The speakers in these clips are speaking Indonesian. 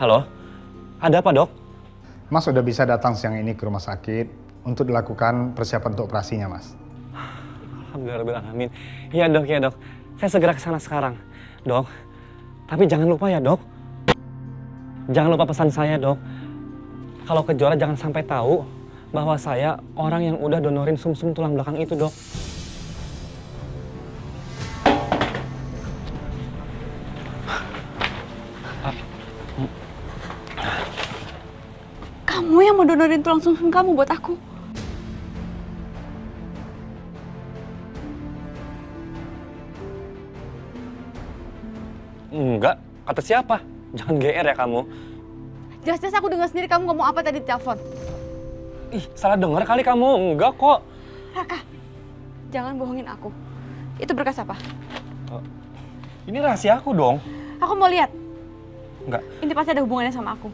Halo, ada apa dok? Mas udah bisa datang siang ini ke rumah sakit untuk dilakukan persiapan untuk operasinya, Mas. Alhamdulillah, iya dok, ya dok. Saya segera ke sana sekarang, dok. Tapi jangan lupa ya dok. Jangan lupa pesan saya dok. Kalau Kejora jangan sampai tahu bahwa saya orang yang udah donorin sumsum tulang belakang itu dok. Kamu yang mau donorin tulang sumsum kamu buat aku? Enggak, kata siapa? Jangan GR ya kamu. Jelas-jelas aku dengar sendiri kamu ngomong apa tadi di telepon. Ih, salah dengar kali kamu. Enggak kok. Raka, jangan bohongin aku. Itu berkas apa? Ini rahasia aku dong. Aku mau lihat. Enggak. Ini pasti ada hubungannya sama aku.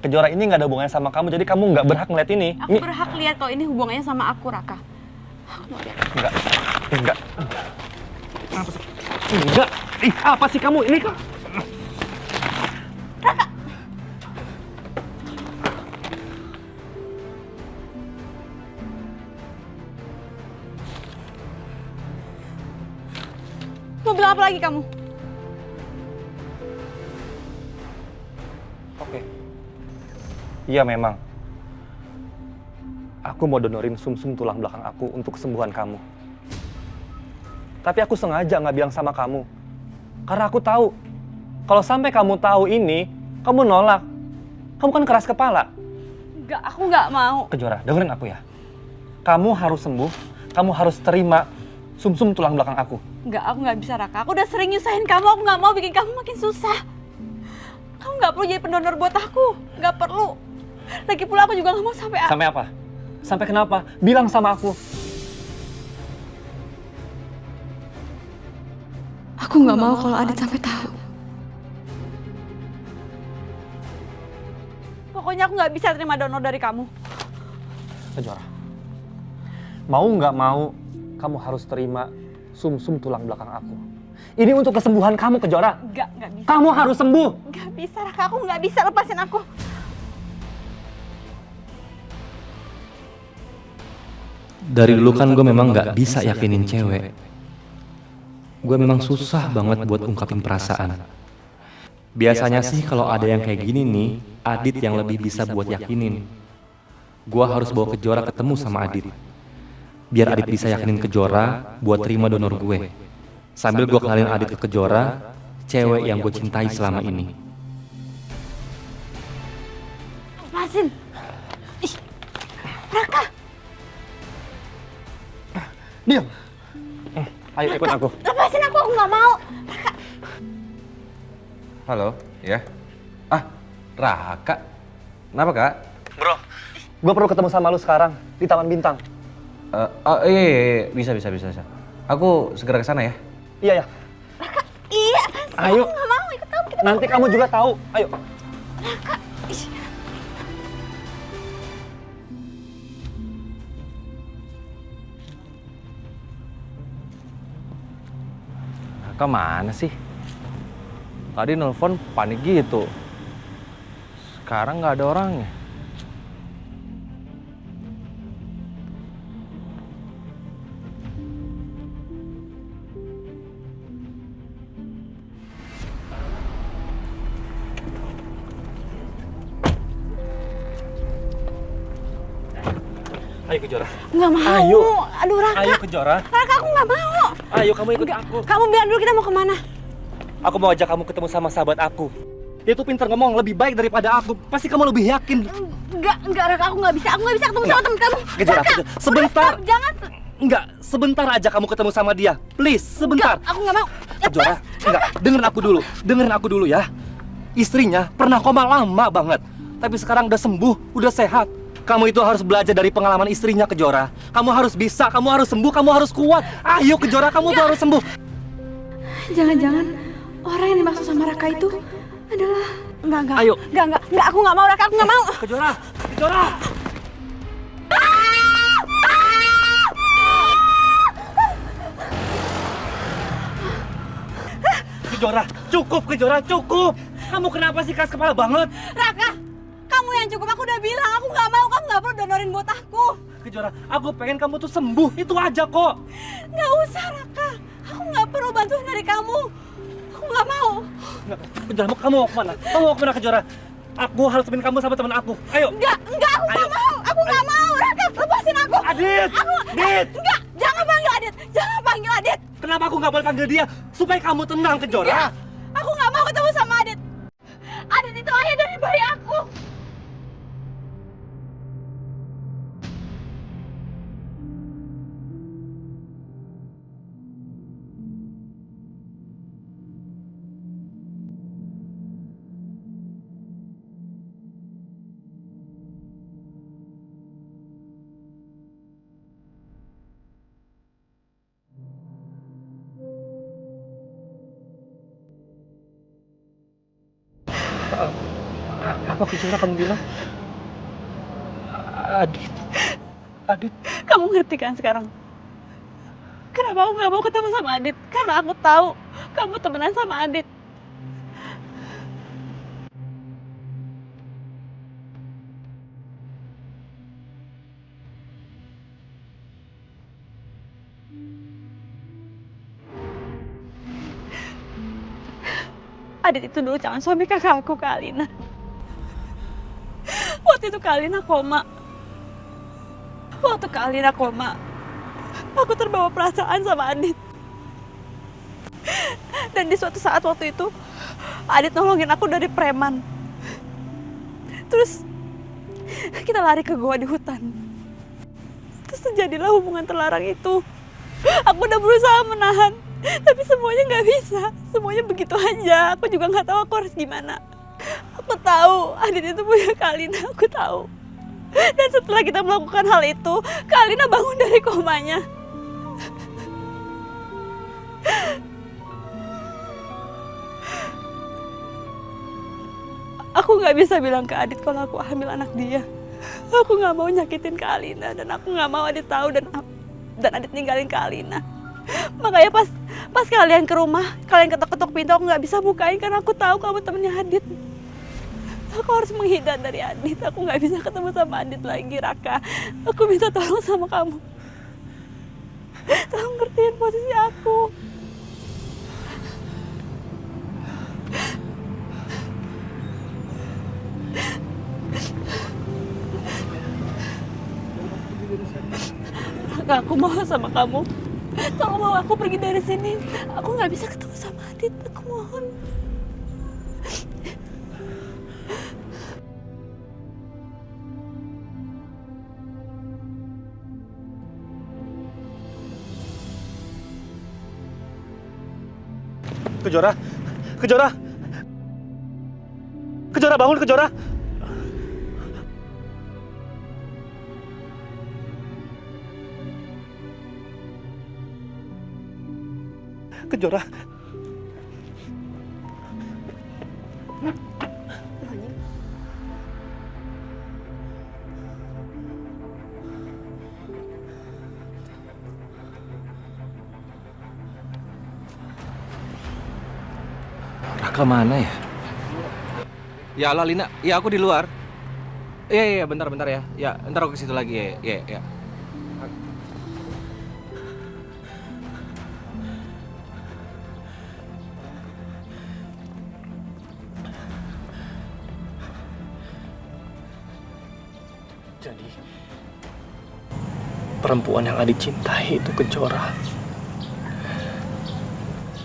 Kejora ini nggak ada hubungannya sama kamu, jadi kamu nggak berhak ngeliat ini. Aku berhak lihat kalau ini hubungannya sama aku, Raka. Aku mau lihat. Enggak. Apa sih? Enggak. Ih, apa sih kamu? Ini kok. Raka. Mau bilang apa lagi kamu? Oke. Iya memang. Aku mau donorin sumsum tulang belakang aku untuk kesembuhan kamu. Tapi aku sengaja nggak bilang sama kamu. Karena aku tahu, kalau sampai kamu tahu ini, kamu nolak. Kamu kan keras kepala. Enggak, aku nggak mau. Kejora, dengerin aku ya. Kamu harus sembuh, kamu harus terima sumsum tulang belakang aku. Enggak, aku nggak bisa, Raka. Aku udah sering nyusahin kamu, aku nggak mau bikin kamu makin susah. Kamu nggak perlu jadi pendonor buat aku. Nggak perlu. Lagi pula aku juga nggak mau sampai... Sampai apa? Sampai kenapa? Bilang sama aku. Aku nggak mau kalau Adit sampai tahu. Pokoknya aku nggak bisa terima donor dari kamu. Kejora, mau nggak mau, kamu harus terima sumsum tulang belakang aku. Ini untuk kesembuhan kamu, Kejora. Nggak bisa. Kamu harus sembuh. Nggak bisa, Raka. Aku nggak bisa, lepasin aku. Dari dulu kan gue memang gak bisa yakinin cewek. Gue memang susah banget buat ungkapin perasaan. Biasanya sih kalau ada yang kayak gini nih, Adit yang lebih bisa buat yakinin. Gue harus bawa Kejora ketemu sama Adit. Biar Adit bisa yakinin Kejora buat terima donor gue. Sambil gue kenalin Adit ke Kejora, cewek yang gue cintai selama ini. Lepasin. Ih, Raka. Diam. Ayo ikut aku. Lepasin aku nggak mau. Raka. Halo, ya? Raka. Kenapa, Kak? Bro, gue perlu ketemu sama lu sekarang di Taman Bintang. Iya, bisa. Aku segera ke sana ya. Iya ya. Raka, iya apaan sih? Ayo. Aku nggak mau ikut kamu. Kita Nanti kamu juga tahu. Ayo. Raka. Ih. Raka mana sih? Tadi nelpon panik gitu. Sekarang nggak ada orangnya. Ayo Kejora. Nggak mau. Ayo. Aduh, Raka. Ayo Kejora. Raka, aku nggak mau. Ayo kamu ikut Enggak, aku. kamu bilang dulu kita mau kemana? Aku mau ajak kamu ketemu sama sahabat aku. Dia tuh pintar ngomong, lebih baik daripada aku. Pasti kamu lebih yakin. Enggak, Raka, aku nggak bisa ketemu sama temen kamu. Kejora, Raka, sebentar. udah, jangan. Enggak, sebentar aja kamu ketemu sama dia. Please, sebentar. Enggak, aku nggak mau. Kejora, enggak, dengerin aku dulu ya. Istrinya pernah koma lama banget, tapi sekarang udah sembuh, udah sehat. Kamu itu harus belajar dari pengalaman istrinya, Kejora. Kamu harus bisa, kamu harus sembuh, kamu harus kuat. Ayo Kejora, kamu tuh harus sembuh. Jangan-jangan orang yang dimaksud sama Raka itu adalah... Enggak. Ayo. Enggak, aku nggak mau, Raka, aku nggak mau. Kejora. Kejora, cukup Kejora, cukup. Kamu kenapa sih keras kepala banget? Raka, kamu yang cukup. Aku udah bilang, aku nggak mau. Kamu nggak perlu donorin buat aku. Kejora, aku pengen kamu tuh sembuh. Itu aja kok. Nggak usah, Raka. Aku nggak perlu bantuan dari kamu. Aku nggak mau. Kejora, kamu mau kemana? Kamu mau kemana, Kejora? Aku harus temenin kamu sama teman aku. Ayo. Enggak, aku nggak mau. Aku nggak mau, Raka. Lepasin aku. Adit! Adit! Enggak, jangan panggil Adit. Jangan panggil Adit. Kenapa aku nggak boleh panggil dia? Supaya kamu tenang, Kejora. Enggak, aku nggak mau ketemu sama Adit. Adit itu ayah dari bayi aku. Apa Kejora kamu bilang? Adit. Adit. Kamu ngerti kan sekarang? Kenapa aku nggak mau ketemu sama Adit? Karena aku tahu kamu temenan sama Adit. Adit itu dulu calon suami kakak aku, Kak Alina. Waktu itu Kak Alina koma. Waktu Kak Alina koma, aku terbawa perasaan sama Adit. Dan di suatu saat waktu itu, Adit nolongin aku dari preman. Terus, kita lari ke gua di hutan. Terus terjadilah hubungan terlarang itu. Aku udah berusaha menahan, tapi semuanya nggak bisa. Semuanya begitu aja. Aku juga nggak tahu aku harus gimana. Aku tahu Adit itu punya Kak Alina, aku tahu. Dan setelah kita melakukan hal itu, Kak Alina bangun dari komanya. Aku nggak bisa bilang ke Adit kalau aku hamil anak dia. Aku nggak mau nyakitin Kak Alina dan aku nggak mau Adit tahu dan Adit ninggalin Kak Alina. Makanya pas kalian ke rumah, kalian ketok-ketok pintu, aku nggak bisa bukain karena aku tahu kamu temennya Adit. Aku harus menghindar dari Adit. Aku nggak bisa ketemu sama Adit lagi, Raka. Aku minta tolong sama kamu. Tolong ngertiin posisi aku. Raka, aku mohon sama kamu. Tolong bawa aku pergi dari sini. Aku nggak bisa ketemu sama Adit. Aku mohon. Kejora. Kejora. Kejora, bangun Kejora. Kejora. Raka mana ya? Ya Allah, Lina. Ya aku di luar. Iya, bentar ya. Ya, ntar aku ke situ lagi ya. Ya. Jadi, perempuan yang Adit cintai itu Kejora.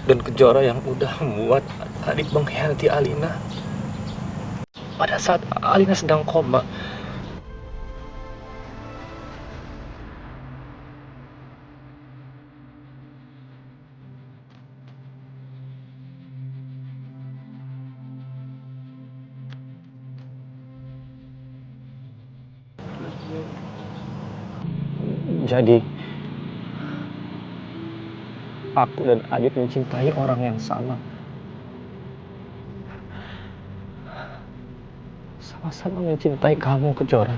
Dan Kejora yang udah membuat Adit mengkhianati Alina. Pada saat Alina sedang koma. Jadi, aku dan Adit mencintai orang yang sama. Sama-sama mencintai kamu, Kejora.